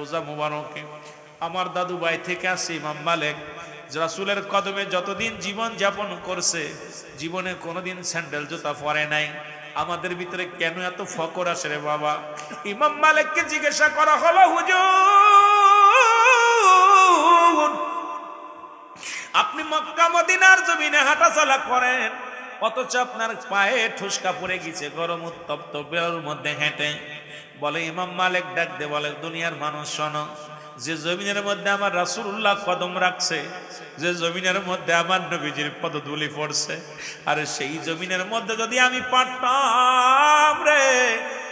রোজা মুবারকে আমার দাদু ভাই থেকে আসছে ইমাম মালিক রাসূলের কদমে যতদিন জীবন যাপন করছে জীবনে কোনোদিন স্যান্ডেল জুতা পরে নাই। আমাদের ভিতরে কেন এত ফকর আসে রে বাবা? ইমাম মালিককে জিজ্ঞাসা করা হলো, হুজুর আপনি মক্কা মদিনার জমিনে হাঁটাচলা করেন, অথচ আপনার পায়ে ঠুসকা পড়ে গেছে গরম উত্তপ্ত বেরোর মধ্যে হেঁটে। বলে ইমাম মালিক ডাক দে বলে, দুনিয়ার মানুষ শোনো, যে জমিনের মধ্যে আমার রাসূলুল্লাহ কদম রাখছে, যে জমিনের মধ্যে আমার নবীজির পদধূলি পড়ছে, আর সেই জমিনের মধ্যে যদি আমি পারতাম রে,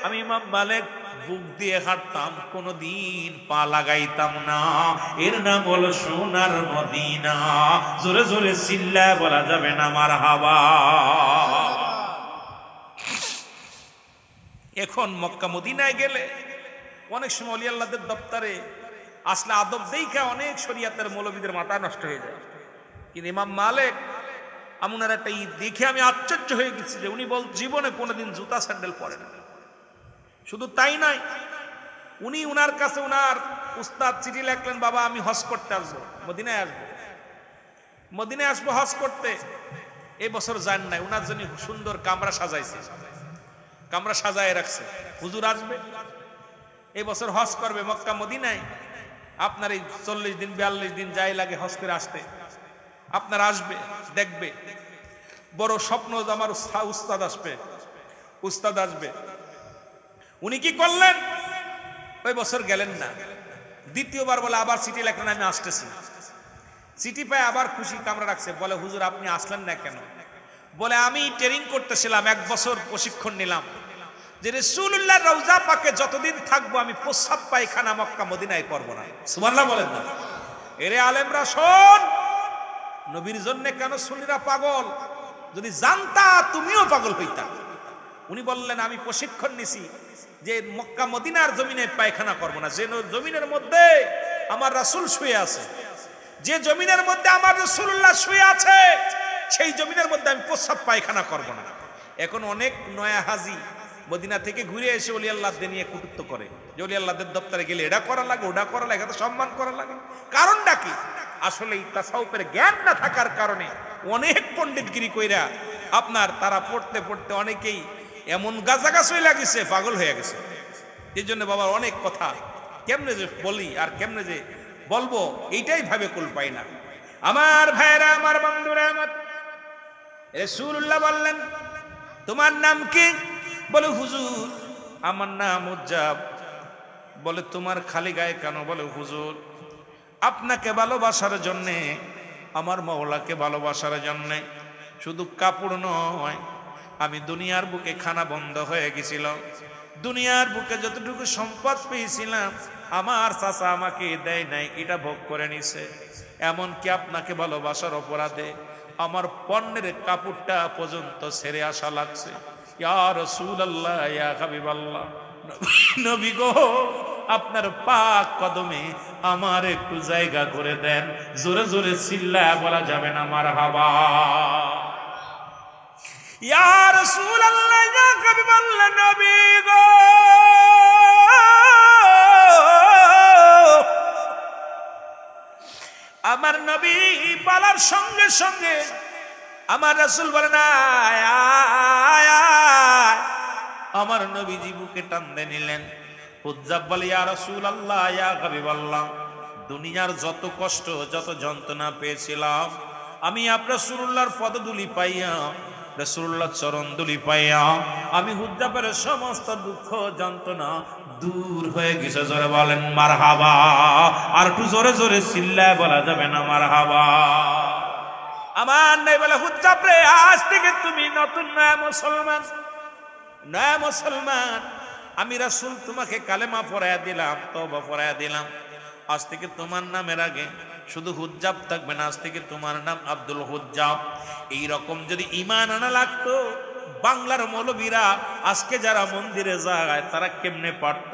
আমি ইমাম মালিক বুক দিয়ে হাঁটতাম, কোনদিন পা লাগাইতাম না। এর নাম হলো সোনার মদিনা। জোরে জোরে চিল্লায় বলা যাবে না মারহাবা। এখন মক্কা মদিনায় গেলে অনেক সময় ওলি আল্লাহদের দপ্তরে আসলে আদব দেখা অনেক শরিয়াতের মৌলবীদের মাথা নষ্ট হয়ে যায়। কিন্তু ইমাম মালিক আমুনার একটা ঈদ দেখে আমি আশ্চর্য হয়ে গেছি যে উনি জীবনে কোনোদিন জুতা স্যান্ডেল পরে না। শুধু তাই নয়, উনি উনার কাছে উনার উস্তাদ চিঠি লিখলেন, বাবা আমি হজ করতে আসবো, মদিনায় আসবো, মদিনায় আসবো হজ করতে। এই বছর যান নাই, উনার জন্য সুন্দর কামরা সাজাইছে, কামরা সাজায় রাখছে, হুজুর আসবে এই বছর হজ করবে মক্কা মদিনায়, আপনার এই 40 দিন 42 দিন যাই লাগে হজ করে আসতে, আপনার আসবে দেখবে। বড় স্বপ্ন আমার উস্তাদ আসবে, উস্তাদ আসবে। উনি কি করলেন? ওই বছর গেলেন না। দ্বিতীয়বার বলে আবার চিঠি লেখলেন, আমি আসতেছি। চিঠি পায় আবার খুশি কামরা রাখছে। বলে হুজুর আপনি আসলেন না কেন? বলে আমি ট্রেনিং করতেছিলাম, 1 বছর প্রশিক্ষণ নিলাম যে রাসূলুল্লাহ রওজা পাকে যতদিন থাকবো আমি প্রস্রাব পায়খানা মক্কা মদিনায় করব না। সুবহানাল্লাহ বলেন না। এরে আলেমরা শোন, নবীর জন্য কেন সুন্নিরা পাগল? যদি জানতা তুমিও পাগল হইতা। উনি বললেন আমি প্রশিক্ষণ নিছি যে মক্কা মদিনার জমিনে পায়খানা করব না, যে জমিনের মধ্যে আমার রাসূল শুয়ে আছে, যে জমিনের মধ্যে আমার রাসূলুল্লাহ শুয়ে আছে, সেই জমিনের মধ্যে আমি প্রস্রাব পায়খানা করব না। এখন অনেক নয়া হাজি মদিনা থেকে ঘুরে এসে ওলি আল্লাহদের নিয়ে কটূক্তি করে যে ওলি আল্লাহদের দপ্তরে গেলে এটা করা লাগে, ওটা করা লাগে, এটা সম্মান করা লাগে। কারণটা কি? আসলে এই তাসাউফের জ্ঞান না থাকার কারণে অনেক পণ্ডিতগিরি কইরা আপনার তারা পড়তে পড়তে অনেকেই এমন গাছাগাছ হয়ে লাগিছে, পাগল হয়ে গেছে। এই জন্য বাবার অনেক কথা কেমনে যে বলি আর কেমনে যে বলবো এইটাই ভাবে কুল পাই না। আমার ভাইরা, আমার বন্ধুরা, আমার রাসূলুল্লাহ বললেন তোমার নাম কি? বলে হুজুর আমার নাম উজ্জাব। বলে তোমার খালি গায়ে কেন? বলে হুজুর আপনাকে ভালোবাসার জন্যে, আমার মওলাকে ভালোবাসার জন্যে। শুধু কাপড় নয়, আমি দুনিয়ার বুকে খানা বন্ধ হয়ে গেছিল, দুনিয়ার বুকে যতটুকু সম্পদ পেয়েছিলাম আমার চাচা আমাকে দেয় নাই, এটা ভোগ করে নিছে। এমনকি আপনাকে ভালোবাসার অপরাধে আমার পণ্যের কাপড়টা পর্যন্ত ছেড়ে আসা লাগছে। ইয়া রাসূলুল্লাহ, ইয়া হাবিবাল্লাহ, নবী গো আপনার পাক কদমে আমার একটু জায়গা করে দেন। জোরে জোরে চিল্লায়া বলা যাবে না মারহাবা। ইয়া রাসূলুল্লাহ, ইয়া হাবিবাল্লাহ, নবী গো আমার নবী বলার সঙ্গে সঙ্গে আমার রাসূল বলেন আমার নবীজি বুকে টান দিয়ে নিলেন। হুজ্জাব বলে ইয়া রাসূলুল্লাহ, ইয়া হাবিবাল্লাহ, দুনিয়ার যত কষ্ট যত যন্ত্রণা পেয়েছিলাম আমি আপনার রাসূলুল্লাহর পদধূলি পাইয়া, রাসূলুল্লাহর চরণধূলি পাইয়া আমি হুজ্জাবের সমস্ত দুঃখ যন্ত্রণা দূর হয়ে গেছে। জোরে বলেন মারহাবা। আর একটু জোরে জোরে চিল্লায় বলা যাবে না মারহাবা। আমার নাই বলে হুজ্জাব রে, আজ থেকে তুমি নতুন নয়া মুসলমান, নয়া মুসলমান। আমি রাসূল তোমাকে কালেমা পড়ায়া দিলাম, তওবা পড়ায়া দিলাম। আজ থেকে তোমার নামের আগে শুধু হুজ্জাব থাকবে না, আজ থেকে তোমার নাম আব্দুল হুজ্জাব। এইরকম যদি ঈমান আনা লাগতো, বাংলার মৌলবীরা আজকে যারা মন্দিরে যায় তারা কেমনে পারত?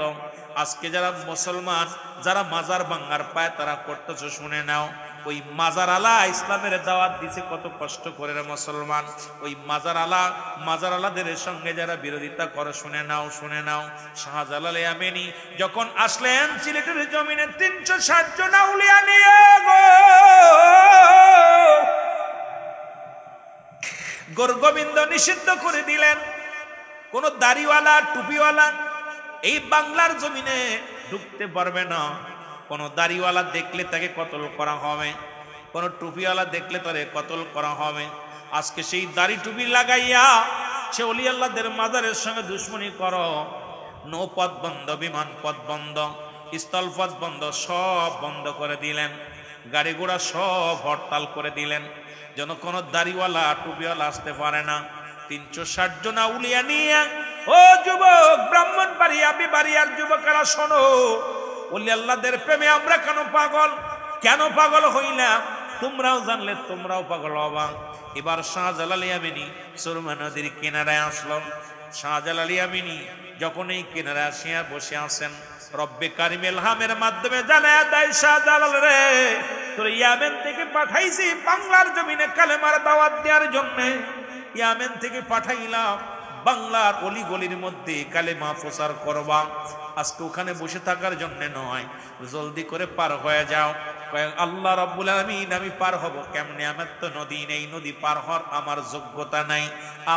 আজকে যারা মুসলমান যারা মাজার ভাঙার পায় তারা করতেছে শুনে নাও। ওই মাজার আলা ইসলামের দাওয়াত দিছে কত কষ্ট করে রে মুসলমান। ওই মাজার আলাদের সঙ্গে যারা বিরোধিতা করে শুনে নাও শাহজালাল ইয়ামানি যখন আসলেন সিলেটের জমিনে 360 জন আউলিয়া নিয়ে গোরগোবিন্দ নিষিদ্ধ করে দিলেন। কোন দাড়িওয়ালা টুপিওয়ালা এই বাংলার জমিনে ঢুকতে পারবে না। কোন দাড়িওয়ালা দেখলে তাকে কতল করা হবে, কোন টুপিওয়ালা দেখলে তারে কতল করা হবে। আজকে সেই দাড়ি টুপি লাগাইয়া সে ওলি আল্লাহদের মাজারের সঙ্গে দুশ্মনী করো। নৌপথ বন্ধ, বিমান পথ বন্ধ, স্থলপথ বন্ধ, সব বন্ধ করে দিলেন। গাড়ি ঘোড়া সব হরতাল করে দিলেন, যেন কোনো দাড়িওয়ালা টুপিওয়ালা আসতে পারে না। 360 জন আউলিয়া নিয়ে ও যুবক ব্রাহ্মণবাড়িয়া বিবাড়িয়ার যুবকেরা শোনো, ওলি আল্লাহদের প্রেমে আমরা কেন পাগল হইলাম তোমরাও জানলে তোমরাও পাগল হবা। এবার শাহজালাল ইয়ামানি সুরমা নদীর কিনারায় আসলো। শাহজালাল ইয়ামানি যখন এই কিনারে আসিয়া বসে আছেন, রব্বে কারিম ইলহামের মাধ্যমে জানায়া দেয়, শাহজালাল রে তোর ইয়ামেন থেকে পাঠাইছি বাংলার জমিনে কালেমার দাওয়াত দেওয়ার জন্য। ইয়ামেন থেকে পাঠাইলাম বাংলার অলি গলির মধ্যে কালেমা প্রচার করবা। আজকে ওখানে বসে থাকার জন্য নয়, জলদি করে পার হয়ে যাও। আল্লাহ রাব্বুল আলামিন আমি পার হব কেমনে? আমার তো নদী নেই, নদী পার হওয়ার আমার যোগ্যতা নাই,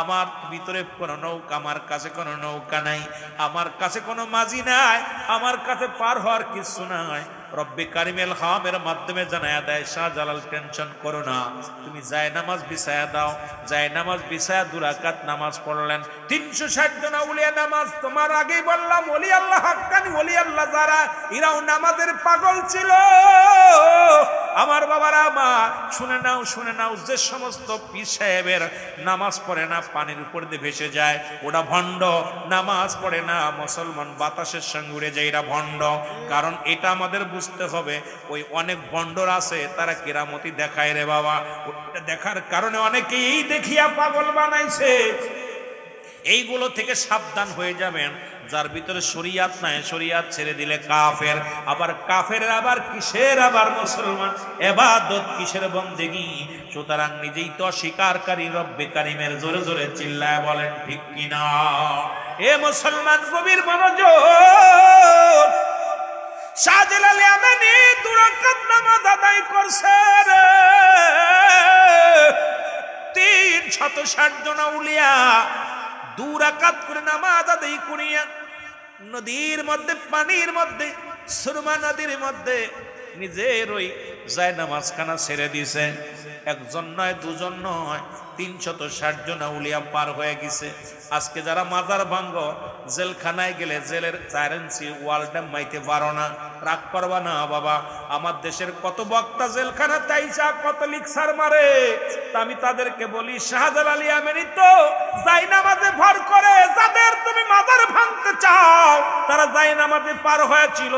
আমার ভিতরে কোনো নৌকা, আমার কাছে কোনো নৌকা নাই, আমার কাছে কোনো মাঝি নাই, আমার কাছে পার হওয়ার কিছু নাই। রব্বে কারিম ইলহামের মাধ্যমে জানায়া দেয়, শাহজালাল টেনশন করো না, তুমি যায় নামাজ বিছায়া দাও। যায় নামাজ বিছায়া 2 রাকাত নামাজ পড়লেন। 360 জন আউলিয়া নামাজ, তোমার আগেই বললাম ওলি আল্লাহ হাক্কানি ওলি আল্লাহ যারা, এরাও নামাজের পাগল ছিল। আমার বাবারা আমার শুনে নাও, যে সমস্ত পীর সাহেবের নামাজ পড়ে না, পানির উপর দিয়ে ভেসে যায়, ওটা ভণ্ড। নামাজ পড়ে না, মুসলমান বাতাসের সঙ্গে উড়ে যায়, এরা ভণ্ড। কারণ এটা আমাদের বুঝতে হবে, ওই অনেক ভণ্ডর আছে তারা কেরামতি দেখায় রে বাবা। ওটা দেখার কারণে অনেকেই দেখিয়া পাগল বানাইছে। এইগুলো থেকে সাবধান হয়ে যাবেন। যার ভিতরে শরিয়াত নাই, শরিয়াত ছেড়ে দিলে কাফের। আবার কাফের আবার কিসের আবার মুসলমান, ইবাদত কিসের বন্দেগী। সুতরাং নিজেই তো অস্বীকারী রব্বে কারিমের জোরে জোরে চিল্লায় বলেন ঠিক কিনা? এ মুসলমান গভীর মনোযোগ। শাহজালাল ইয়ামানি 2 রাকাত নামাজ আদায় করছে রে। 360 জন আউলিয়া 2 রাকাত করে নামাজ আদায় করিয়া নদীর মধ্যে, পানির মধ্যে, সুরমা নদীর মধ্যে নিজের ওই যায় নামাজখানা ছেড়ে দিছে। একজন নয়, দুজন নয়, 360 জন আউলিয়া পার হয়ে গেছে। আজকে যারা মাজার ভাঙ্গ, জেলখানায় গেলে জেলের 4 ইঞ্চি ওয়ালটা মাইতে পারো না, রাগ করবা না বাবা। আমার দেশের কত বক্তা জেলখানা তাইসা কত লিকসার মারে। তা আমি তাদেরকে বলি, শাহজালাল ইয়ামানি তো যায় নামাজে ভর করে। যাদের তুমি মাজার ভাঙতে চাও তারা যায় নামাজে পার হয়েছিল,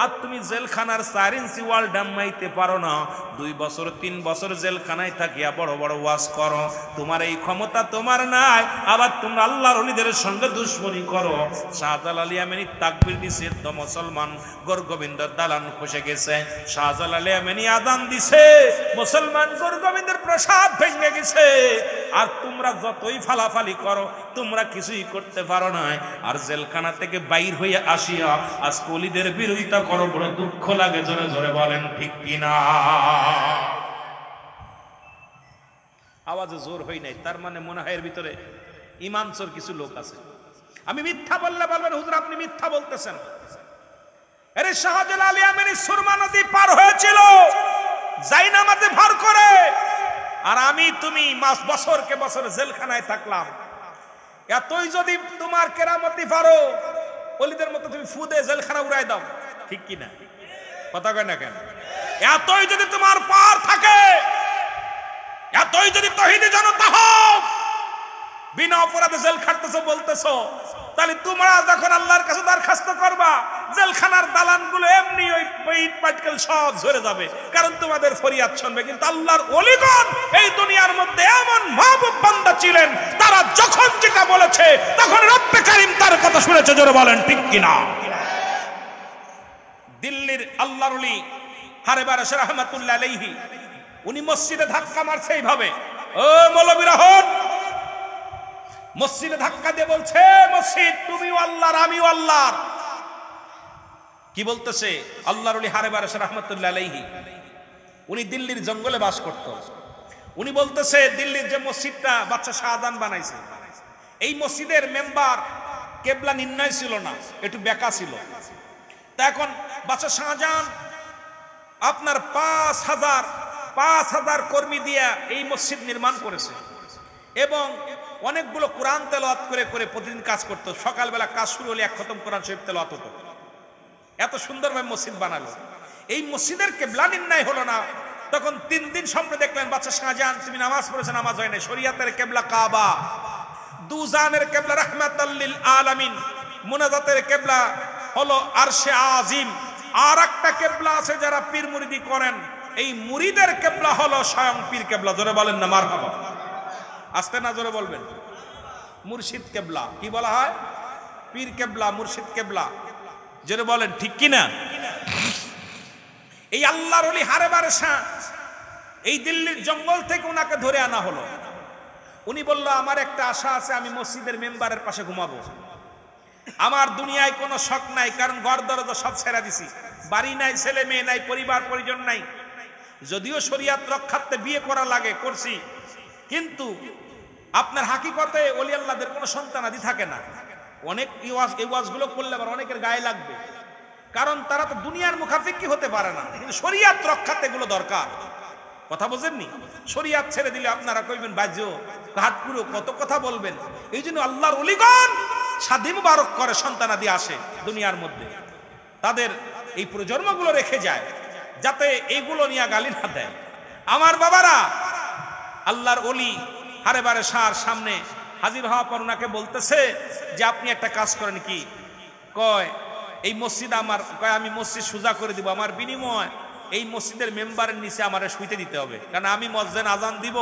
আর তুমি জেলখানার 4 ইঞ্চি ওয়াল ডামাইতে পারো না। 2 বছর 3 বছর জেলখানায় থাকিয়া বড় বড় ওয়াজ করো। তোমার এই ক্ষমতা তোমার নাই, আবার তোমরা আল্লাহর ওলিদের সঙ্গে দুশমনি করো। শাহজালাল ইয়ামানি তাকবীর দিছে, তো মুসলমান গোরগোবিন্দর দালান খসে গেছে। শাহজালাল ইয়ামানি আযান দিছে, মুসলমান গোরগোবিন্দের প্রসাদ ভেঙে গেছে। আর তোমরা যতই ফালাফালি করো, তোমরা কিছুই করতে পারো না। আর জেলখানা থেকে বাইর হয়ে আসিয়া আজকে ওলিদের বিরোধিতা করো, বড় দুঃখ লাগে। জোরে জোরে বলেন ঠিক কিনা? আওয়াজে জোর হই নাই, তার মানে মনে হয় এর ভিতরে ইমান চোর কিছু লোক আছে। আমি মিথ্যা বললে বলবেন হুজুর আপনি মিথ্যা বলতেছেন। আরে শাহজালাল ইয়ামানি সুরমা নদী পার হয়েছিল যাই নামাজে ভর করে, আর আমি তুমি বছরকে বছর জেলখানায় থাকলাম। এতই যদি তোমার কেরামতি পারো, ওলিদের মতো তুমি ফুদে জেলখানা উড়াই দাও, ঠিক কিনা? কথা কয় না কেন? এতই যদি তোমার পার থাকে, এতই যদি তৌহিদি জনতা হও, বিনা অপরাধে জেল খাটতেছো বলতেছো, তাহলে তোমরা যখন আল্লাহর কাছে দরখাস্ত করবা, জেলখানার দালানগুলো এমনি ওই ইট পাটকেল সব ঝরে যাবে, কারণ তোমাদের ফরিয়াদ শুনবে। কিন্তু আল্লাহর ওলিগণ এই দুনিয়ার মধ্যে এমন মাহবুব বান্দা ছিলেন, তারা যখন যেটা বলেছে তখন রব্বে কারিম তার কথা শুনেছে। জোরে বলেন ঠিক কিনা? দিল্লির আল্লাহর ওলি হারে বারস রহমাতুল্লাহ আলাইহি উনি মসজিদে ধাক্কা মারছে এইভাবে, ও মৌলবীরা হন, মসজিদে ধাক্কা দিয়ে বলছে, মসজিদ তুমিও আল্লাহর আমিও আল্লাহর। কি বলতেছে? আল্লাহর ওলি হারে বারস রহমাতুল্লাহ আলাইহি উনি দিল্লির জঙ্গলে বাস করত। উনি বলতেছে দিল্লির যে মসজিদটা বাদশা শাহজাহান বানাইছে, এই মসজিদের মেম্বার কেবলা নির্ণয় ছিল না, একটু বেকা ছিল। তা এখন বাদশা শাহজাহান আপনার 5,000 কর্মী দিয়া এই মসজিদ নির্মাণ করেছে এবং অনেকগুলো কোরআন তেলাওয়াত করে করে প্রতিদিন কাজ করতো। সকালবেলা কাজ শুরু হলে 1 খতম কোরআন শরীফ তেলাওয়াত হতো। এত সুন্দরভাবে মসজিদ বানালো। এই মসজিদের কেবলা নির্ণয় হলো না, তখন 3 দিন সামনে দেখলেন বাদশা শাহজাহান তুমি নামাজ পড়েছে, নামাজ হয় না। শরিয়াতের কেবলা কাবা, দুজানের কেবলা রাহমাতাল লিল আলামিন, মুনাজাতের কেবলা হলো আরশে আজিম, আর একটা কেবলা আছে যারা পীর মুরিদি করেন, এই মুরিদের কেবলা হলো স্বয়ং পীর কেবলা। জোরে বলেন না মারহাবা। আস্তে না জোরে বলবেন। মুর্শিদ কেবলা কি বলা হয়? পীর কেবলা, মুর্শিদ কেবলা। জোরে বলেন ঠিক কিনা? এই আল্লাহর ওলি হারে বারসা এই দিল্লির জঙ্গল থেকে ওনাকে ধরে আনা হলো। উনি বলল আমার একটা আশা আছে, আমি মসজিদের মেম্বারের পাশে ঘুমাবো। আমার দুনিয়ায় কোনো শখ নাই, কারণ ঘর দরজা সব ছেড়ে দিছি, বাড়ি নাই, ছেলে মেয়ে নাই, পরিবার পরিজন নাই। যদিও শরিয়াত রক্ষার্থে বিয়ে করা লাগে, করছি, কিন্তু আপনার হাকিকতে ওলি আল্লাহদের কোনো সন্তানাদি থাকে না। অনেক এই ওয়াজগুলো করলে আবার অনেকের গায়ে লাগবে, কারণ তারা তো দুনিয়ার মুখাফিক্কি হতে পারে না, কিন্তু শরিয়াত রক্ষাতে এগুলো দরকার। কথা বোঝেননি? শরিয়াত ছেড়ে দিলে আপনারা কইবেন বাজো হাত পুরো কত কথা বলবেন। এই জন্য আল্লাহর ওলিগণ শাদী মুবারক করে, সন্তানাদি আসে দুনিয়ার মধ্যে, তাদের এই প্রজন্মগুলো রেখে যায় যাতে এইগুলো নিয়ে গালি না দেয়। আমার বাবারা, আল্লাহর ওলি হারে বারে সার সামনে হাজির হওয়া পর ওনাকে বলতেছে যে আপনি একটা কাজ করেন। কি কয়? এই মসজিদ আমার, কয় আমি মসজিদ সোজা করে দিব, আমার বিনিময় এই মসজিদের মেম্বারের নিচে আমারে শুইতে দিতে হবে, কারণ আমি মসজিদে আজান দিব,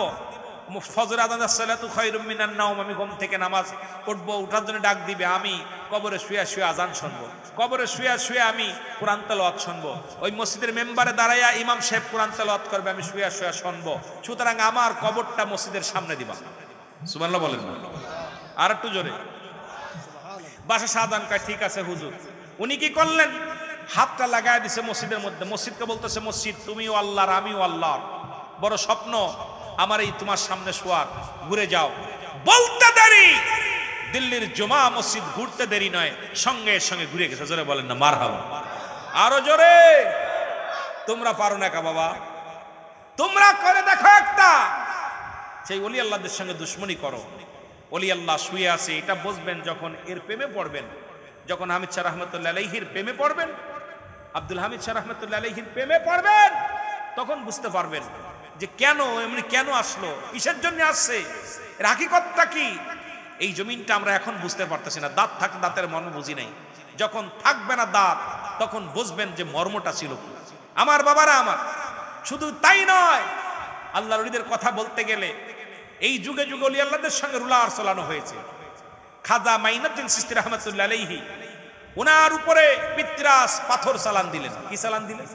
ফজর আজান সালাতু খায়রুম মিনান নাওম, আমি ঘুম থেকে নামাজ পড়বো, উঠার জন্য ডাক দিবে, আমি কবরে শুয়ে শুয়ে আজান শুনবো, কবরে শুয়ে শুয়ে আমি কোরআন তেলাওয়াত শুনবো, ওই মসজিদের মেম্বারে দাঁড়াইয়া ইমাম সাহেব কোরআন তেলাওয়াত করবে, আমি শুয়ে শুয়ে শুনবো। সুতরাং আমার কবরটা মসজিদের সামনে দিবা। সুবহানাল্লাহ বলেন না? আর একটু জোরে। বাদশা শাহজাহান কয় ঠিক আছে হুজুর। উনি কি করলেন? হাতটা লাগায় দিছে মসজিদের মধ্যে। মসজিদকে বলতেছে, মসজিদ তুমিও আল্লাহর আমিও আল্লাহর, বড় স্বপ্ন আমার এই তোমার সামনে শোয়ার, ঘুরে যাও। বলতে দেরি, দিল্লির জুমা মসজিদ ঘুরতে দেরি নয়, সঙ্গে সঙ্গে ঘুরে গেছে। জোরে বলেন না মারহাবা। আরো জোরে। তোমরা পারো না কা বাবা, তোমরা করে দেখো একটা। সেই ওলি আল্লাহদের সঙ্গে দুশ্মনী করো। ওলি আল্লাহ শুয়ে আছে, এটা বুঝবেন যখন এর প্রেমে পড়বেন, যখন হামিদ শাহ রহমতুল্লাহ আলাইহির প্রেমে পড়বেন, আব্দুল হামিদ শাহ রহমতুল্লাহ আলাইহির প্রেমে পড়বেন, তখন বুঝতে পারবেন যে কেন এমনি, কেন আসলো, কিসের জন্য আসছে, এর হাকিকতটা কি। এই জমিনটা আমরা এখন বুঝতে পারতেছি না। দাঁত থাকলে দাঁতের মর্ম বুঝি নাই, যখন থাকবে না দাঁত তখন বুঝবেন যে মর্মটা ছিল কি। আমার বাবারা আমার, শুধু তাই নয়, আল্লাহর ওলিদের কথা বলতে গেলে এই যুগে যুগে ওলি আল্লাহদের সঙ্গে রুলার চলানো হয়েছে। খাজা মাইনুদ্দিন চিশতি রহমতুল্লাহ আলাইহি ওনার উপরে পিতরাস পাথর চালান দিলেন। কি চালান দিলেন?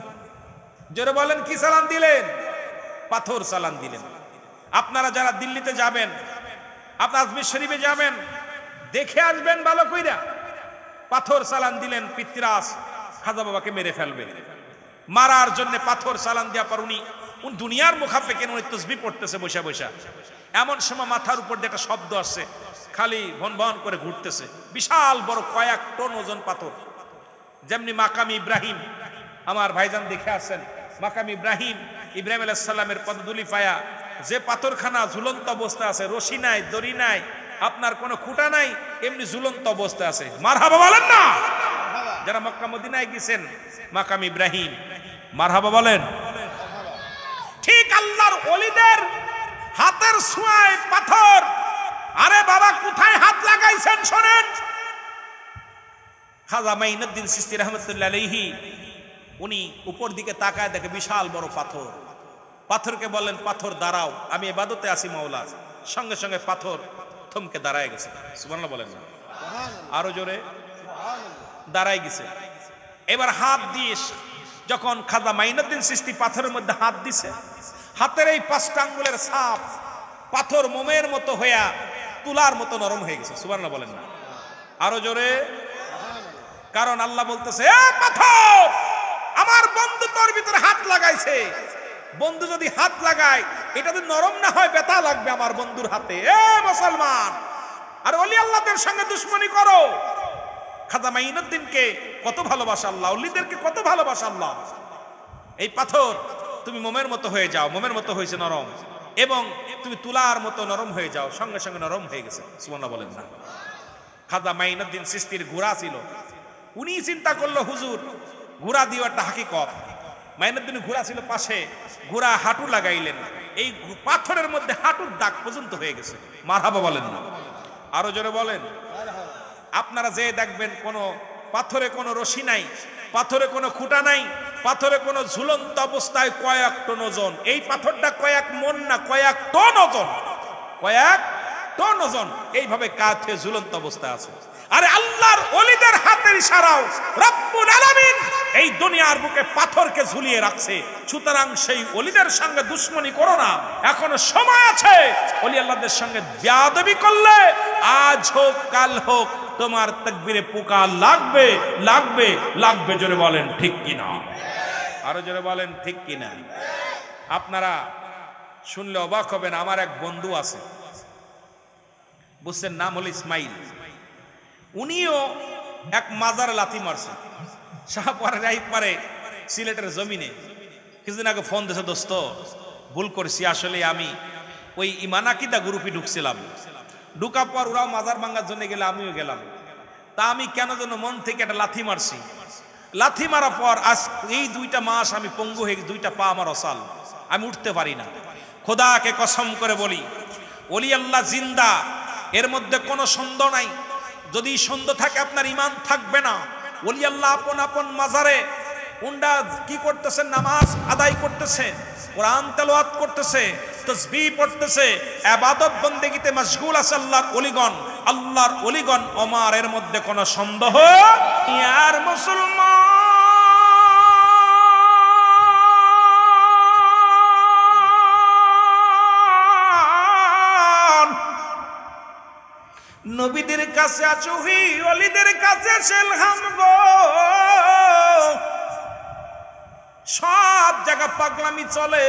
জোরে বলেন কি চালান দিলেন? পাথর চালান দিলেন। আপনারা যারা দিল্লিতে যাবেন, আপনার আজমির শরীফে যাবেন, দেখে আসবেন ভালো কইরা। পাথর চালান দিলেন, পিতরাস খাজা বাবাকে মেরে ফেলবে। মারার জন্য পাথর চালান দেওয়ার পর উনি দুনিয়ার মুখাফেকে উনি তসবিহ পড়তেছে বসে বসে। এমন সময় মাথার উপর দিয়ে একটা শব্দ আসছে, খালি ভন ভন করে ঘুরতেছে, বিশাল বড় কয়েক টন ওজন পাথর। যেমনি মাকাম ইব্রাহিম, আমার ভাইজান দেখে আসেন, মাকাম ইব্রাহিম, ইব্রাহিম আলাইহিস সালামের পদধূলি পায়া যে পাথরখানা ঝুলন্ত অবস্থা আছে, রশি নাই, দড়ি নাই, আপনার কোনো খুঁটা নাই, এমনি ঝুলন্ত অবস্থা আছে। মারহাবা বলেন না? যারা মক্কা মদিনায় গেছেন, মাকাম ইব্রাহিম, মারহাবা বলেন। ঠিক আল্লাহর ওলিদের হাতের ছোঁয়ায় পাথর। আরে বাবা, কোথায় হাত লাগাইছেন শোনেন। খাজা মাইনুদ্দিন চিশতি রহমতুল্লাহ আলাইহি উনি উপর দিকে তাকায় দেখে বিশাল বড় পাথর। পাথরকে বললেন, পাথর দাঁড়াও, আমি ইবাদতে আছি মাওলার। সঙ্গে সঙ্গে পাথর থমকে দাঁড়ায় গেছে। সুবহানাল্লাহ বলেন না? আরো জোরে। দাঁড়ায় গেছে। এবার হাত দিয়ে যখন খাজা মাইনুদ্দিন চিশতি পাথরের মধ্যে হাত দিছে, হাতের এই 5টা আঙ্গুলের ছাপ পাথর মোমের মতো হইয়া তুলার মতো নরম হয়ে গেছে। সুবহানাল্লাহ বলেন না, আরো জোরে। কারণ আল্লাহ বলতেছে, এ পাথর, আমার বন্ধু তোর ভিতরে হাত লাগাইছে, বন্ধু যদি হাত লাগায় এটা যদি নরম না হয় ব্যথা লাগবে আমার বন্ধুর হাতে। এ মুসলমান, আর ওলি আল্লাহদের সঙ্গে দুশ্মনী করো। খাজা মাইনুদ্দিনকে কত ভালোবাসা আল্লাহ, ওলিদেরকে কত ভালোবাসা আল্লাহ। এই পাথর তুমি মোমের মতো হয়ে যাও, মোমের মতো হয়েছে নরম, এবং তুমি তুলার মতো নরম হয়ে যাও, সঙ্গে সঙ্গে নরম হয়ে গেছে। সুবহানাল্লাহ বলেন না। খাজা মাইনুদ্দিন চিশতির ঘোড়া ছিল, উনি চিন্তা করলো হুজুর ঘোড়া দিয়ে একটা হাকিকত। মাইনুদ্দিন ঘোড়া ছিল পাশে, ঘোড়া হাঁটু লাগাইলেন, এই পাথরের মধ্যে হাঁটুর দাগ পর্যন্ত হয়ে গেছে। মারহাবা বলেন না, আরো জোরে বলেন। আপনারা যে দেখবেন কোনো পাথরে কোনো রশি নাই, পাথরে কোনো খুঁটা নাই, পাথরে কোনো ঝুলন্ত অবস্থায় কয়েক টন ওজন। এই পাথরটা কয়েক মন না, কয়েক টন ওজন, কয়েক টন ওজন এইভাবে কাঁধে ঝুলন্ত অবস্থায় আছে। আরে আল্লাহর ওলিদের হাতের ইশারাও রব্বুল আলামিন এই দুনিয়ার বুকে পাথরকে ঝুলিয়ে রাখছে। সুতরাং সেই ওলিদের সঙ্গে দুশ্মনী করো না, এখনো সময় আছে। ওলি আল্লাহদের সঙ্গে বেয়াদবি করলে আজ হোক কাল হোক তোমার তাকবীরে পোকা লাগবে, লাগবে, লাগবে। জোরে বলেন ঠিক কিনা, আরো জোরে বলেন ঠিক কিনা। আপনারা শুনলে অবাক হবেন, আমার এক বন্ধু আছে, বুঝছেন, নাম হলো ইসমাইল। উনিও এক মাজার লাথি মারছে শাহপারে সিলেটের জমিনে। কিছুদিন আগে ফোন দিয়েছে, দোস্ত ভুল করছি, আসলে আমি ওই ইমান আকীদা গ্রুপে ঢুকছিলাম, ঢুকার পর ওরাও মাজার ভাঙার জন্য গেলে আমিও গেলাম, তা আমি কেন যেন মন থেকে একটা লাথি মারছি। লাথি মারার পর আজ এই 2টা মাস আমি পঙ্গু হয়ে, 2টা পা আমার অসাল, আমি উঠতে পারি না। খোদাকে কসম করে বলি, ওলি আল্লাহ জিন্দা, এর মধ্যে কোনো সন্দেহ নাই। যদি সন্দেহ থাকে আপনার ইমান থাকবে না। ওলি আল্লাহ আপন আপন মাজারে উন্ডা কি করতেছে, নামাজ আদায় করতেছে, কোরআন তেলাওয়াত করতেছে, তাসবিহ পড়তেছে, ইবাদত বন্দেগীতে মশগুল আছে আল্লাহর ওলিগণ। আল্লাহর ওলিগণ ওমর, এর মধ্যে কোনো সন্দেহ ইয়ার মুসলমান নবীদের কাছে আচুহি, ওলিদের কাছে সেলহাম গো। সব জায়গা পাগলামি চলে,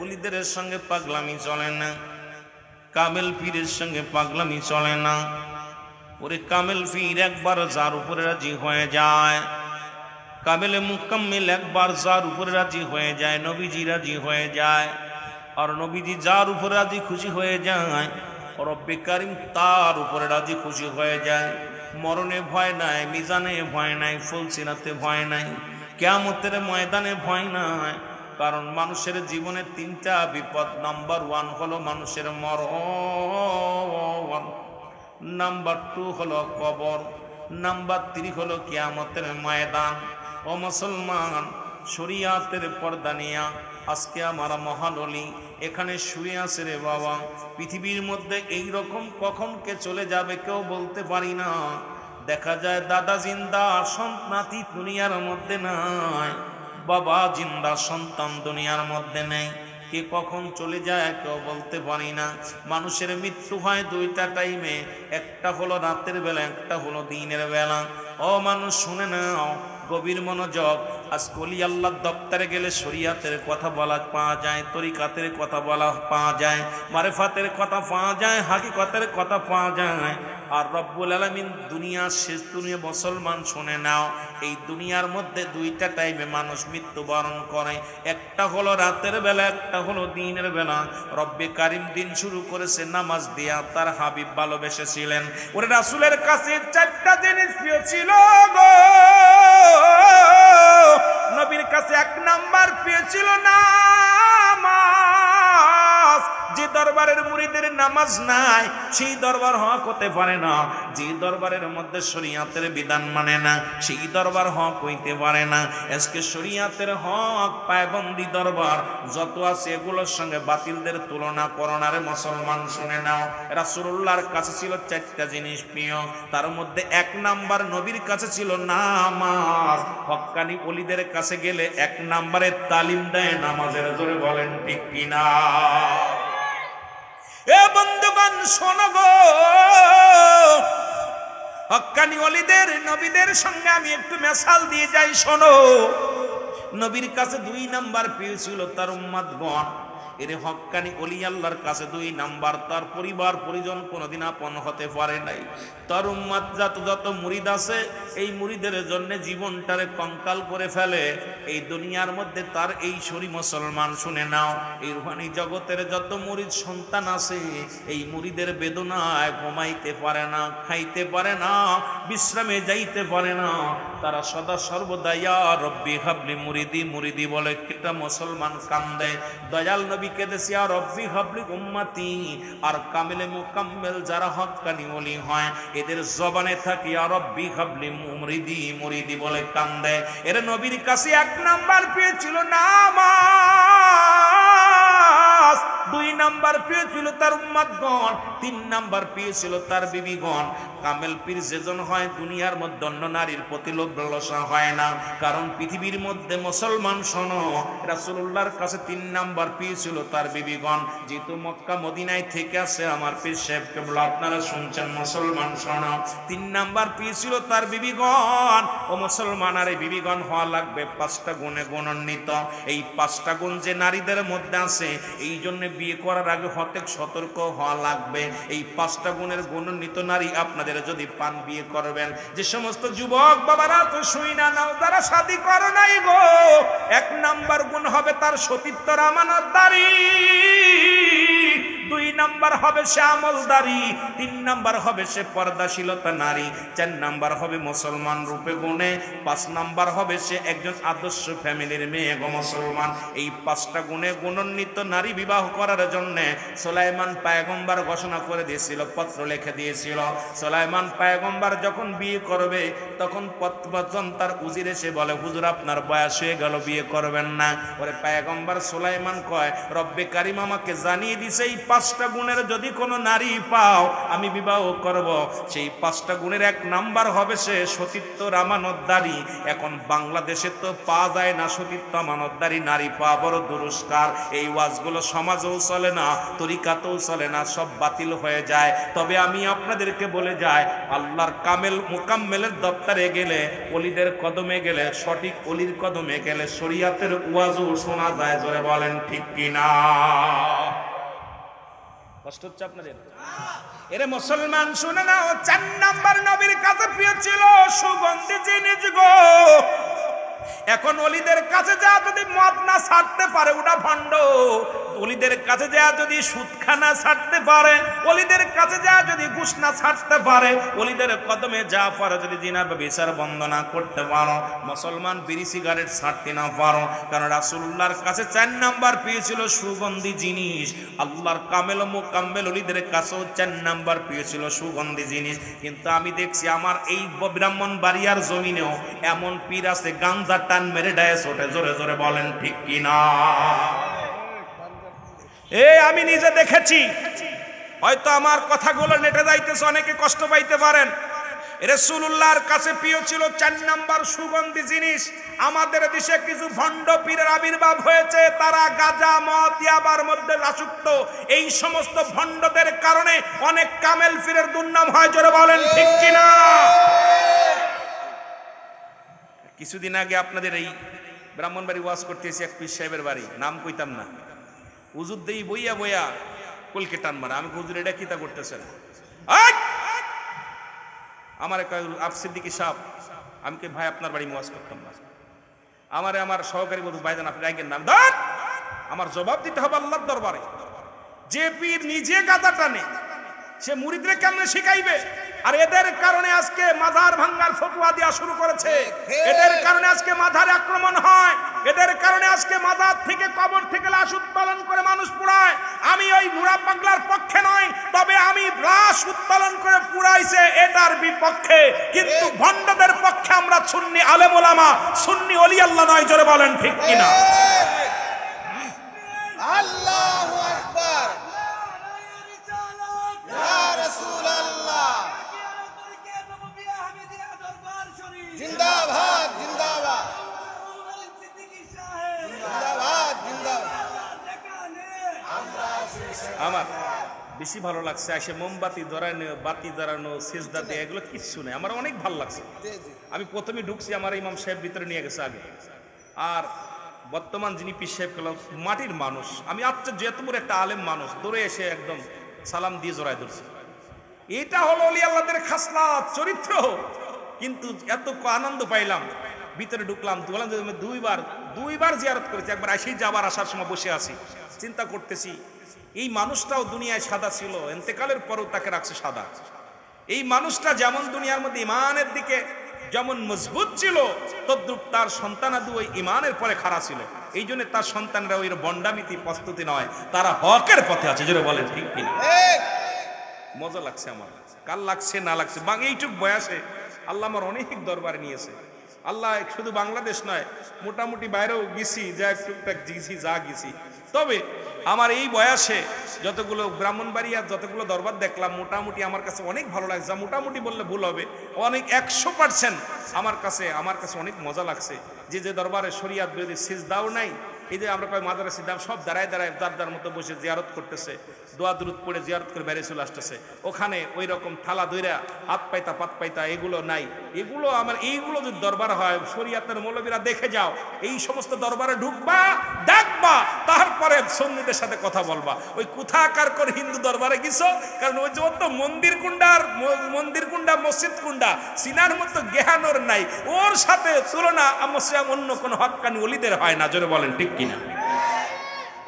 ওলিদের সঙ্গে পাগলামি চলে না, কামেল পীরের সঙ্গে পাগলামি চলে না। ওরে কামেল পীর একবার যার উপরে রাজি হয়ে যায়, কামেলে মুকাম্মিল একবার যার উপরে রাজি হয়ে যায়, নবীজি রাজি হয়ে যায়। আর নবীজি যার উপরে রাজি খুশি হয়ে যায়, রব্বে কারিম তার উপরে রাজি খুশি হয়ে যায়। মরণে ভয় নাই, মিজানে ভয় নাই, ফুলসিরাতে ভয় নাই, কিয়ামতের ময়দানে ভয় নাই। কারণ মানুষের জীবনে 3টা বিপদ। নাম্বার 1 হলো মানুষের মরণ, নাম্বার 2 হলো কবর, নাম্বার 3 হলো কিয়ামতের ময়দান। ও মুসলমান, শরিয়াতের পর্দা নিয়া আজকে আমার মহান ওলি এখানে শুয়ে আছে রে বাবা। পৃথিবীর মধ্যে এই রকম কখন কে চলে যাবে কেউ বলতে পারি না। দেখা যায় দাদা জিন্দা, সন্তানাতি দুনিয়ার মধ্যে নাই, বাবা জিন্দা, সন্তান দুনিয়ার মধ্যে নেই। কে কখন চলে যায় কেউ বলতে পারি না। মানুষের মৃত্যু হয় 2টা টাইমে, একটা হলো রাতের বেলা, একটা হলো দিনের বেলা। ও মানুষ শুনে নাও, গভীর মনোযোগ। আজ ওলি আল্লাহর দপ্তরে গেলে শরিয়াতের কথা বলা পাওয়া যায়, তরিকাতের কথা বলা পাওয়া যায়, মারিফাতের কথা পাওয়া যায়, হাকিকতের কথা পাওয়া যায়। আর রব্বুল আলামিন দুনিয়ার শেষ দুনিয়া মুসলমান শুনে নাও, এই দুনিয়ার মধ্যে 2টা টাইমে মানুষ মৃত্যুবরণ করে, একটা হলো রাতের বেলা, একটা হলো দিনের বেলা। রব্বে কারিম দিন শুরু করেছে নামাজ দিয়া, তার হাবিব ভালোবেসেছিলেন। ওরে রাসূলের কাছে 4টা জিনিস প্রিয় ছিল গো। নবীর কাছে 1 নাম্বার প্রিয় ছিল নামাজ। যে দরবারের মুরিদের মসজিদের নামাজ নাই সেই দরবার হক হতে পারে না। যে দরবারের মধ্যে শরীয়তের বিধান মানে না সেই দরবার হক হইতে পারে না। আজকে শরীয়তের হক পায়বন্দি দরবার যত আছে এগুলোর সঙ্গে বাতিলদের তুলনা করো না রে মুসলমান। শুনে নাও, রাসূলুল্লাহর কাছে ছিল 4টা জিনিস প্রিয়, তার মধ্যে 1 নাম্বার নবীর কাছে ছিল নামাজ। হক্কানি ওলিদের কাছে গেলে 1 নাম্বারে তালিম দেয় নামাজের। জোরে বলেন ঠিক কিনা? এ বন্ধুগণ শোনো গো, হক্কানি ওলিদের নবীদের সঙ্গে আমি একটু মেসাল দিয়ে যাই। শোনো, নবীর কাছে 2 নাম্বার পেয়েছিল তার উম্মতগণ। এরে হক্কানি ওলি আল্লাহর কাছে 2 নাম্বার, তার পরিবার পরিজন কোনোদিন আপন হতে পারে নাই। তার উম্মত যত মুরিদ আছে এই মুরিদের জন্য জীবনটারে কঙ্কাল করে ফেলে এই দুনিয়ার মধ্যে। তার এই শরী মুসলমান শুনে নাও, এই রুহানি জগতের যত মুরিদ সন্তান আছে এই মুরিদের বেদনায় ঘুমাইতে পারে না, খাইতে পারে না, বিশ্রামে যাইতে পারে না। তারা সদা সর্বদা ইয়া রব্বি হাবলি মুরিদি মুরিদি বলে একটা মুসলমান কান্দে। দয়াল নবী কেঁদেছে ইয়া রব্বি হাবলি উম্মতি। আর কামিলে মুকাম্মেল যারা হক্কানি ওলি হয় এদের জবানে থাকে ইয়া রব্বি হাবলি মুরিদি মুরিদি বলে কান্দে। এর নবীর কাছে 1 নাম্বার পেয়েছিল নামাজ, 2 নাম্বার পেয়েছিল তার উম্মতগণ, 3 নাম্বার পেয়েছিল তার বিবিগণ। কামেল পীর যেজন হয় দুনিয়ার মধ্যে অন্য নারীর প্রতি লোভ লালসা হয় না, কারণ পৃথিবীর মধ্যে মুসলমান শোনো রাসূলুল্লাহর কাছে 3 নাম্বার পেয়েছিল তার বিবিগণ। যেহেতু মক্কা মদিনায় থেকে আছে আমার পীর সাহেব কেবল আপনারা শুনছেন, মুসলমান শোনো 3 নাম্বার পেয়েছিল তার বিবিগণ। ও মুসলমান, আর এই বিবিগণ হওয়া লাগবে 5টা গুণে গুণান্বিত। এই 5টা গুণ যে নারীদের মধ্যে আছে এই জন্য বিয়ে করার আগে হতেক সতর্ক হওয়া লাগবে। এই 5টা গুণের গুণান্বিত নারী আপনাদের যদি পান বিয়ে করবেন। যে সমস্ত যুবক বাবারা তো শুই না নাও, যারা শাদী করে নাই গো, 1 নাম্বার গুণ হবে তার সতীত্বর আমানতদারি, 2 নাম্বার হবে সে আমলদারি, 3 নাম্বার হবে সে পর্দাশীলতা নারী, 4 নাম্বার হবে মুসলমান রূপে গুণে, 5 নাম্বার হবে সে একজন আদর্শ ফ্যামিলির মেয়ে গো মুসলমান। এই 5টা গুণে গুণান্বিত নারী বিবাহ করার জন্য সুলাইমান পয়গম্বর ঘোষণা করে দিয়েছিল, পত্র লিখে দিয়েছিল। সুলাইমান পয়গম্বর যখন বিয়ে করবে তখন পত্রবচন তার উজির এসে বলে হুজুর আপনার বয়স হয়ে গেল, বিয়ে করবেন না? ওরে পয়গম্বর সুলাইমান কয় রব্বে কারিম আমাকে জানিয়ে দিছে এই 5টা গুণের যদি কোনো নারী পাও আমি বিবাহ করব। সেই 5টা গুণের 1 নাম্বার হবে সে সতীত্ব আমানতদারি। এখন বাংলাদেশে তো পাওয়া যায় না সতীত্ব আমানতদারি নারী পাওয়া বড় দুরস্কার। এই ওয়াজগুলো সমাজেও চলে না, তরিকাতেও চলে না, সব বাতিল হয়ে যায়। তবে আমি আপনাদেরকে বলে যাই, আল্লাহর কামেল মুকাম্মেলের দপ্তরে গেলে, ওলিদের কদমে গেলে, সঠিক ওলির কদমে গেলে শরীয়তের ওয়াজও শোনা যায়। জোরে বলেন ঠিক কিনা? কষ্ট হচ্ছে আপনাদের? এরে মুসলমান শুনে নাও, 4 নাম্বার নবীর কাছে প্রিয় ছিল সুগন্ধি জিনিস গো। এখন ওলিদের কাছে যা যদি মদ না ছাড়তে পারে ওটা ভণ্ড, ওলিদের কাছে যা যদি সুদখানা ছাড়তে পারে, ওলিদের কাছে যা যদি ঘুষ না ছাড়তে পারে, ওলিদের কদমে যা পারে যদি জিনার বা বিচার বন্ধ না করতে পারো, মুসলমান বিড়ি সিগারেট ছাড়তে না পারো। কারণ রাসূলুল্লাহর কাছে 4 নাম্বার পেয়েছিল সুগন্ধি জিনিস, আল্লাহর কামেল ও মুকাম্মেল ওলিদের কাছেও 4 নাম্বার পেয়েছিল সুগন্ধি জিনিস। কিন্তু আমি দেখছি আমার এই ব্রাহ্মণবাড়িয়ার জমিনেও এমন পীর আছে গাঞ্জা টান মেরে ডায়ে ওঠে। জোরে জোরে বলেন ঠিক কিনা? আমি নিজে দেখেছি, হয়তো আমার কথাগুলো নেটে যাইতেছে, অনেকে কষ্ট পাইতে পারেন। রাসূলুল্লাহর কাছে প্রিয় ছিল 4 নাম্বার সুগন্ধি জিনিস। আমাদের দেশে কিছু ভণ্ড পীরের আবির্ভাব হয়েছে, তারা গাঁজা মদ ইয়াবার মধ্যে আসক্ত। এই সমস্ত ভণ্ডদের কারণে অনেক কামেল পীরের দুর্নাম হয়। জোরে বলেন ঠিক কিনা? কিছুদিন আগে আপনাদের এই ব্রাহ্মণবাড়ি ওয়াজ করতেছি, এক পীর সাহেবের বাড়ি, নাম কইতাম না। হুজুর দেই বইয়া বইয়া কলকে টান মারা। আমি হুজুর এটা কিতা করতেছেন? আমার আফ সিদ্দিকী সাহেব, আমি কে ভাই আপনার বাড়ি ওয়াজ করতাম না। আমার সহকারী বলতো ভাইজান আপনি রাখেন নাম ধর। আমার জবাব দিতে হবে আল্লাহর দরবারে। যে পীর নিজে গাঁজা টানে সে মুরিদরে কেমনে শিখাইবে? আর এদের কারণে আজকে মাজার ভাঙ্গার ফতোয়া দেওয়া শুরু করেছে, এদের কারণে আজকে মাজারে আক্রমণ হয়। এদের কারণে আজকে মাজার থেকে কবর থেকে লাশ উত্তোলন করে মানুষ পুড়ায়। আমি ওই নুরা পাগলার পক্ষে নয়, তবে আমি লাশ উত্তোলন করে পুড়াইছে এটার বিপক্ষে, কিন্তু ভণ্ডদের পক্ষে আমরা সুন্নি আলেম ওলামা, সুন্নি ওলি আল্লাহ নয়। জোরে বলেন ঠিক কিনা? আল্লাহু আকবার, ইয়া রাসূলুল্লাহ, জিন্দাবাদ জিন্দাবাদ জিন্দাবাদ জিন্দাবাদ। আমার বেশি ভালো লাগছে এসে মোমবাতি ধরানো, বাতি ধরানো, সিজদা দিয়ে, এগুলো কিচ্ছু নেই। আমার অনেক ভালো লাগছে। আমি প্রথমে ঢুকছি, আমার ইমাম সাহেব ভিতরে নিয়ে গেছে আগে, আর বর্তমান যিনি পীর সাহেব করলাম মাটির মানুষ। আমি আশ্চর্য, এত বড় একটা আলেম মানুষ দৌড়ে এসে একদম সালাম দিয়ে জড়ায় ধরছে। এটা হলো ওলি আল্লাহদের খাসলাত, চরিত্র। কিন্তু এত আনন্দ পাইলাম, ভিতরে ঢুকলাম, বললাম যে আমি দুইবার জিয়ারত করেছি। একবার আসেই যাবার আসার সময় বসে আছি, চিন্তা করতেছি এই মানুষটাও দুনিয়ায় সাদা ছিল, এন্তেকালের পরও তাকে রাখছে সাদা। এই মানুষটা যেমন দুনিয়ার মধ্যে ইমানের দিকে যেমন মজবুত ছিল, তদ্রুপ তার সন্তানাদু ওই ইমানের পরে খাড়া ছিল। এই জন্য তার সন্তানরা ওই বন্ডামিতি প্রস্তুতি নয়, তারা হকের পথে আছে। যেটা বলেন ঠিক কিনা? মজা লাগছে আমার, কাল লাগছে না লাগছে, এইটুক বয়সে আল্লাহ আমার অনেক দরবারে নিয়েছে। আল্লাহ শুধু বাংলাদেশ নয়, মোটামুটি বাইরেও গেছি, যা টুকটাক গেছি, যা গেছি। তবে আমার এই বয়সে যতগুলো ব্রাহ্মণবাড়িয়ার যতগুলো দরবার দেখলাম, মোটামুটি আমার কাছে অনেক ভালো লাগছে। মোটামুটি বললে ভুল হবে, অনেক 100% আমার কাছে অনেক মজা লাগছে। যে দরবারে শরিয়াত বিরোধী সিজদাও নাই, এই যে আমরা কয় মাজারে সিদ্ধাম, সব দাঁড়ায় যার মতো বসে জিয়ারত করতেছে, দোয়া দুরুদ পড়ে জিয়ারত করে বেরিয়ে চলে আসতেছে। ওখানে ওই রকম থালা দইরা হাত পাইতা এগুলো নাই। এইগুলো যদি দরবার হয়, শরিয়াতের মৌলবীরা দেখে যাও, এই সমস্ত দরবারে ঢুকবা, দেখবা, তারপরে সুন্নিদের সাথে কথা বলবা। ওই কোথাকার করে হিন্দু দরবারে গেছো, কারণ ওই যত মন্দির কুন্ডা মসজিদ কুন্ডা সিনার মতো জ্ঞানোর নাই, ওর সাথে তুলনা অন্য কোনো হক্কানি ওলিদের হয় না। জোরে বলেন ঠিক কিনা?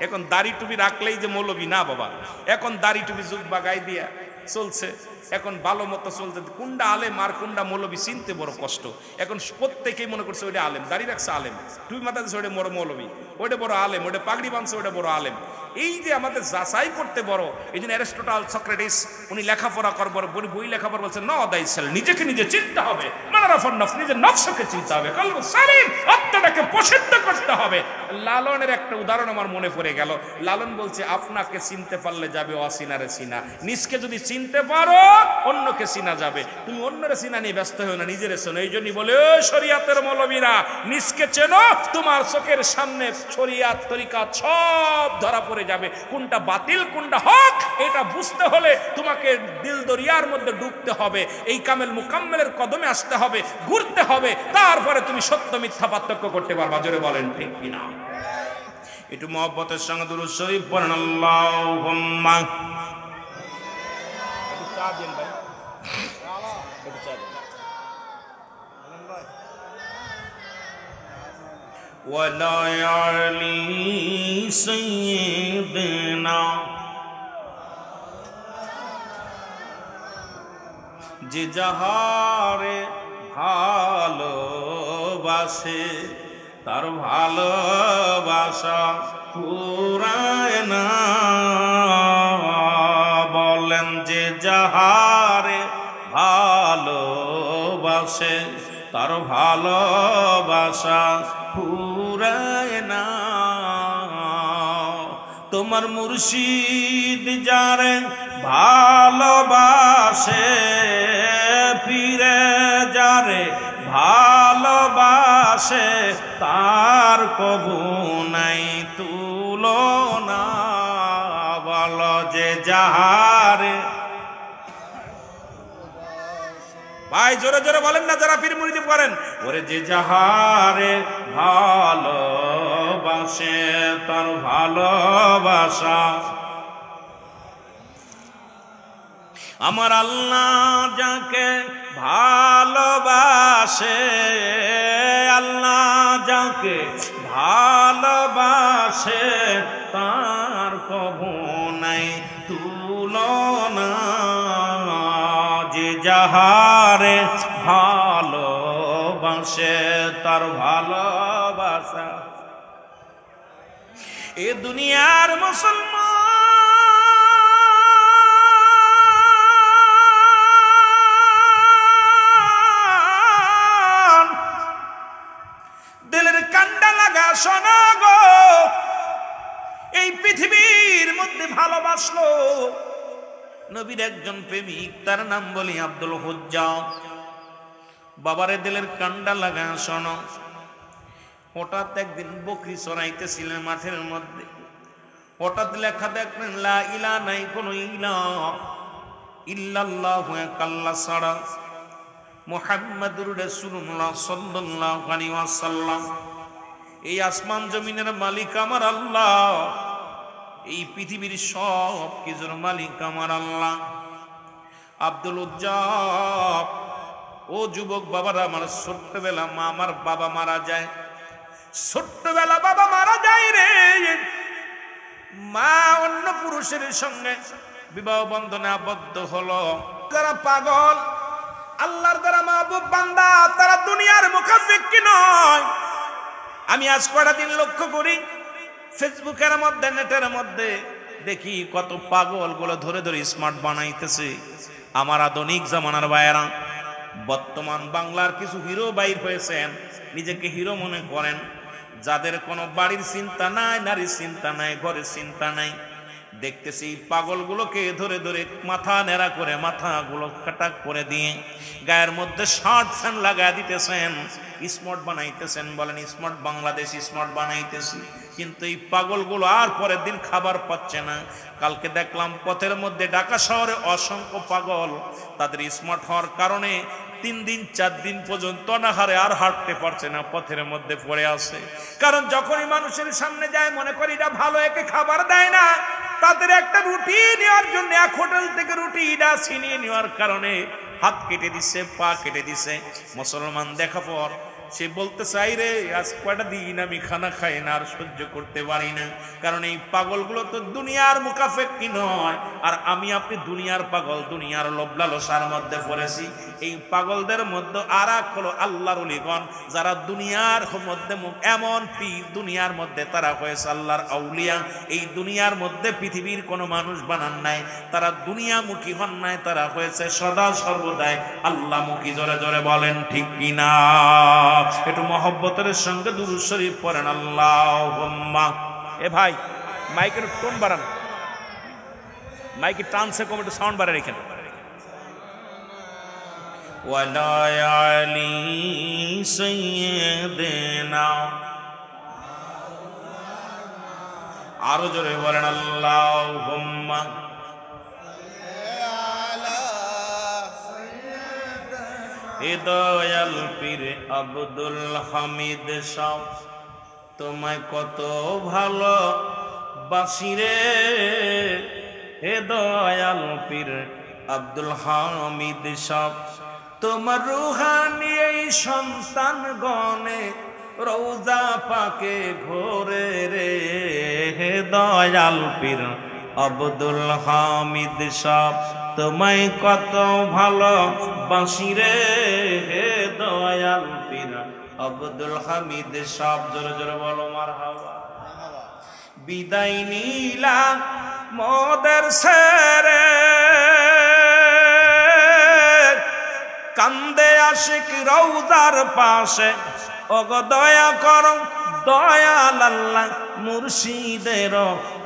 এখন দাড়ি টুপি রাখলেই যে মৌলবী না বাবা, এখন দাড়ি টুপি জুব্বা গায়ে দিয়া চলছে, এখন ভালো মতো চলছে। কোনটা আলেম আর কোনটা মৌলবী চিনতে বড় কষ্ট। এখন প্রত্যেকেই মনে করছে ওইটা আলেম, দাড়ি রাখছে আলেম, টুপি মাথা দিচ্ছে ওইটা বড় মৌলবী, ওইটা বড় আলেম, ওইটা পাগড়ি বাঁধছে ওইটা বড় আলেম। এই যে আমাদের যাচাই করতে বড়, এই জন্য অ্যারিস্টটল, সক্রেটিস উনি লেখাপড়া করবার বই লেখাপড়া বলছেন, ন দাইসাল, নিজেকে নিজে চিনতে হবে, মানারাফান নফস, নিজের নফসকে চিনতে হবে, কলব সালিম, আত্মাটাকে প্রসিদ্ধ করতে হবে। লালনের একটা উদাহরণ আমার মনে পড়ে গেল। লালন বলছে, আপনাকে চিনতে পারলে যাবে অচিনারে চিনা, নিজকে যদি চিনতে পারো অন্যকে চিনা যাবে। তুমি অন্যরে চিনা নিয়ে ব্যস্ত হও না, নিজের চেনো। এই জন্যই বলে, ও শরিয়াতের মৌলবীরা, নিজকে চেনো, তোমার চোখের সামনে শরিয়াত তরিকাত সব ধরা পড়ে যাবে, কোনটা বাতিল কোনটা হক। এটা বুঝতে হলে তোমাকে দিল দরিয়ার মধ্যে ডুবতে হবে, এই কামেল মুকাম্মেলের কদমে আসতে হবে, ঘুরতে হবে, তারপরে তুমি সত্য মিথ্যা পার্থক্য করতে পারবা। জোরে বলেন ঠিক কিনা? একটু মহব্বতের সঙ্গে দুরূদ শরীফ পড়েন। আল্লাহুম্মা চা দেন ভাই, একটু চা দেন। ওয়ালা আলি সাইয়্যিদিনা, যে যাহারে ভালোবাসে তার ভালোবাসা ফুরায় না। বলেন, যে যাহারে ভালোবাসে তার ভালোবাসা ফুরায় না। তোমার মুর্শিদ যারে ভালোবাসে, পীরে যারে ভালোবাসে, তার কবু নাই তুলনা। বলো, যে যাহারে, ভাই জোরে জোরে বলেন না যারা পীর মুরিদি করেন, ওরে যে যাহারে ভালোবাসে তার ভালোবাসা। আমার আল্লাহ যাকে ভালোবাসে, আল্লাহ যাকে ভালোবাসে, তার কবু নাই তুলনা। যে যাহারে ভালোবাসে তার ভালোবাসা এ দুনিয়ার মুসলমান দিলের কান্ডা লাগা শোনা গো, এই পৃথিবীর মধ্যে ভালোবাসলো নবীর একজন প্রেমিক, তার নাম বলি আব্দুল হুজ্জা। বাবারে দিলের কান্ডা লাগা শোনো, হঠাৎ একদিন বকরি চড়াইতেছিলেন মাঠের মধ্যে, হঠাৎ লেখা দেখলেন লা ইলাহা নাই কোনো ইলাহ ইল্লাল্লাহু আল্লাহ ছাড়া, মুহাম্মাদুর রাসূলুল্লাহ সাল্লাল্লাহু আলাইহি ওয়াসাল্লাম। এই আসমান জমিনের মালিক আমার আল্লাহ, এই পৃথিবীর সব কিছুর মালিক আমার আল্লাহ। আব্দুল উজ্জাব, ও যুবক বাবারা, আমার ছোট্টবেলা আমার বাবা মারা যায়, ছোট্টবেলা বাবা মারা যায় রে। মা অন্য পুরুষের সঙ্গে বিবাহ বন্ধনে আবদ্ধ হলো। যারা পাগল আল্লাহর দ্বারা মাহবুব বান্দা, তারা দুনিয়ার মুখাপেক্ষী নয়। আমি আজ কয়টা দিন লক্ষ্য করি, ফেসবুকের মধ্যে নেটের মধ্যে দেখি কত পাগল গুলো ধরে ধরে স্মার্ট বানাইতেছে। আমার আধুনিক জামানার ভাইয়েরা, বর্তমান বাংলার কিছু হিরো বাইর হয়েছেন, নিজেকে হিরো মনে করেন, যাদের কোনো বাড়ির চিন্তা নাই, নারীর চিন্তা নাই, ঘরের চিন্তা নাই। দেখতেছি পাগলগুলোকে ধরে ধরে মাথা নেড়া করে মাথাগুলো কাটা করে দিয়ে গায়ের মধ্যে শার্ট ফ্যান লাগাই দিতেছেন, স্মার্ট বানাইতেছেন। বলেন স্মার্ট বাংলাদেশ, স্মার্ট বানাইতেছি। কিন্তু এই পাগলগুলো আর পরের দিন খাবার পাচ্ছে না। কালকে দেখলাম পথের মধ্যে ঢাকা শহরে অসংখ্য পাগল, তাদের স্মার্ট হওয়ার কারণে 3 দিন 4 দিন পর্যন্ত অনাহারে আর হাঁটতে পারছে না, পথের মধ্যে পড়ে আছে। কারণ যখনই মানুষের সামনে যায় মনে করি এটা ভালো, একে খাবার দেয় না। তাদের একটা রুটি নেওয়ার জন্য এক হোটেল থেকে রুটিটা ছিনিয়ে নেওয়ার কারণে হাত কেটে দিচ্ছে, পা কেটে দিচ্ছে। মুসলমান দেখা পর সে বলতে চাই রে, আজ কয়টা দিন আমি খানা খাই না, আর সহ্য করতে পারি না। কারণ এই পাগলগুলো তো দুনিয়ার মুখাপেক্ষী নয়, আর আমি আপনি দুনিয়ার পাগল, দুনিয়ার লোভ লালসার মধ্যে পড়েছি। এই পাগলদের মধ্যে আর এক হলো আল্লাহর ওলিগণ, যারা দুনিয়ার মধ্যে এমন দুনিয়ার মধ্যে তারা হয়েছে আল্লাহর আউলিয়া। এই দুনিয়ার মধ্যে পৃথিবীর কোনো মানুষ বানান নাই, তারা দুনিয়ামুখী হন নাই, তারা হয়েছে সদা সর্বদাই আল্লাহমুখী। জোরে জোরে বলেন ঠিক কিনা? একটু মহব্বতের সঙ্গে দুরূদ শরীফ পড়েন আল্লাহুম্মা। এ ভাই মাইকের টোন বাড়ান, মাইকের টানসে কম একটু সাউন্ড বাড়ান এখানে। ওয়ালা আলি সাইয়্যিদিনা, আরো জোরে বলেন আল্লাহুম্মা। দয়াল পীর আব্দুল হামিদ সাহ, তোমায় কত ভালো বাসি রে। হে দয়াল পীর আব্দুল হামিদ সাহ, তোমার রুহানি এই সন্তান গণে রওজা পাকে ঘোরে রে। হে দয়াল পীর আব্দুল হামিদ সাহ, তোমায় কত ভালো বাসি রে। হে দয়াল পীর আব্দুল হামিদ সাহ, জোরে জোরে বলো মারহাবা। বিদায় নীলা মোদের সেরে, কান্দে আশিক রওজার পাশে। ওগো দয়া করো দয়াল আল্লাহ মুর্শিদের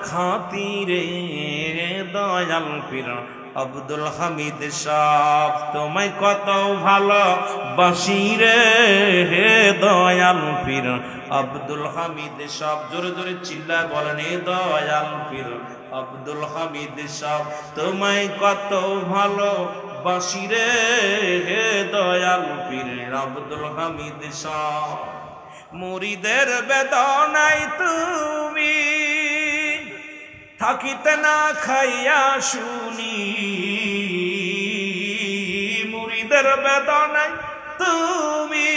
খাতিরে। দয়াল পীর আব্দুল হামিদ সাহ, তোমায় কত ভালো বাসি রে। হে দয়াল পীর আব্দুল হামিদ সাহ, জোরে জোরে চিল্লায় বলেন হে দয়াল পীর আব্দুল হামিদ সাহ, তোমায় কত ভালো বাসি রে। হে দয়াল পীর আব্দুল হামিদ সাহ, মুরিদের বেদনায় তুমি থাকিতে না খাইয়া শুনি। মুরিদের বেদনায় তুমি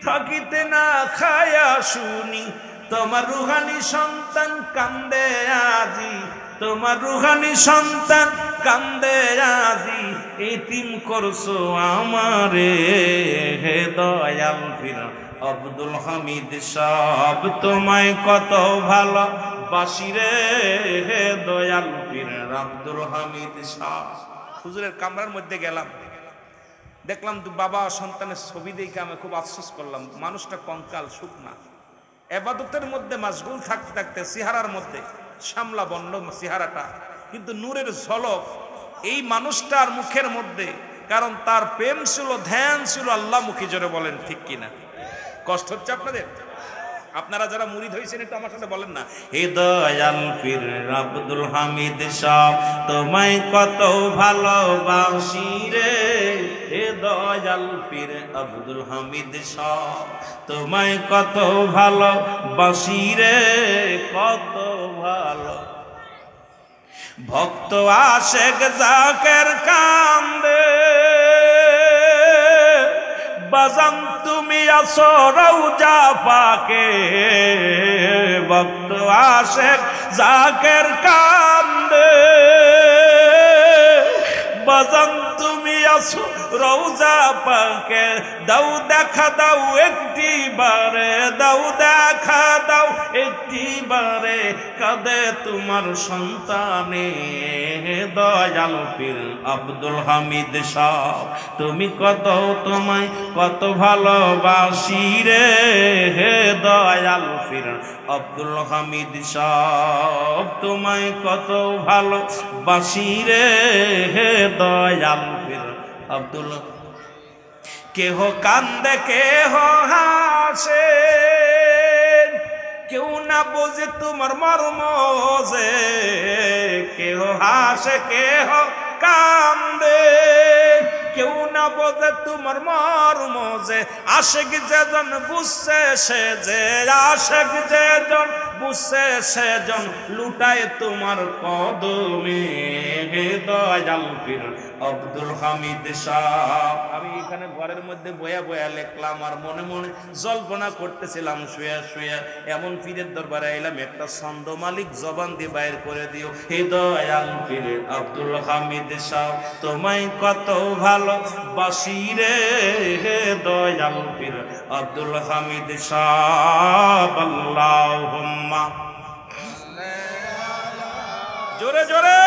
থাকিতে না খাইয়া শুনি। তোমার রুহানি সন্তান কান্দে আজি, তোমার রুহানি সন্তান কান্দে আজি। এতিম করছো আমারে। হে দয়াল পীর আব্দুল হামিদ সাহেব তোমায় কত ভালো বাসি রে দয়াল পীর আব্দুল হামিদ সাহেব। হুজুরের কামরার মধ্যে গেলাম, দেখলাম তো বাবা সন্তানের ছবি দেখে আমি খুব আফসোস করলাম। মানুষটা কঙ্কাল, শুকনা, এবাদতের মধ্যে মাশগুল থাকতে থাকতে চেহারার মধ্যে শ্যামলা বন্ড চেহারাটা, কিন্তু নূরের ঝলক এই মানুষটার মুখের মধ্যে, কারণ তার প্রেম ছিল, ধ্যান ছিল আল্লাহ মুখী। জোরে বলেন ঠিক কিনা? কষ্ট হচ্ছে আপনাদের? আপনারা যারা মুরিদ হয়েছেন একটু আমার সাথে বলেন না। হে দয়াল পীর আব্দুল হামিদ সাহেব তোমায় কত ভালোবাসি রে, হে দয়াল পীর আব্দুল হামিদ সাহেব তোমায় কত ভালোবাসি রে, কত ভালো। ভক্ত আশেক জাকের কান্দে বাজান তুমি আসো রওজা পাকে, ভক্ত আশেক জাকের কান্দে বাজান তুমি আসো রওজা পাকে, দাও দেখা দাও একটি বারে, দাও দেখা দাও একটি বারে, কাঁদে তোমার সন্তানে দয়াল পীর আব্দুল হামিদ সাহেব তুমি কত, তোমায় কত ভালোবাসি রে, হে দয়াল পীর আব্দুল হামিদ সাহেব তোমায় কত ভালোবাসি রে, হে দয়াল পীর আব্দুল। কেহ কান্দে কেহ হাসে, কেউ না বোঝে তোমার মর্ম যে, কেহ হাসে কেহ কান্দে, কেউ না বোঝে তোমার মর্ম যে, আশেক যেজন বুঝছে সে যে, আশেক যেজন বুঝছে সেজন লুটায় তোমার কদমে, হে দয়াল পীর আব্দুল হামিদ সাহেব। আমি এখানে ঘরের মধ্যে বয়া বয়া লিখলাম আর মনে মনে জল্পনা করতেছিলাম শুয়ে শুয়ে, এমন পীরের দরবারে এলাম একটা ছন্দ মালিক জবান দিয়ে বাইর করে দিও। হে দয়াল পীর আব্দুল হামিদ সাহেব তোমায় কত ভালোবাসি রে, হে দয়াল পীর আব্দুল হামিদ সাহেব। আল্লাহুম্মা জোরে জোরে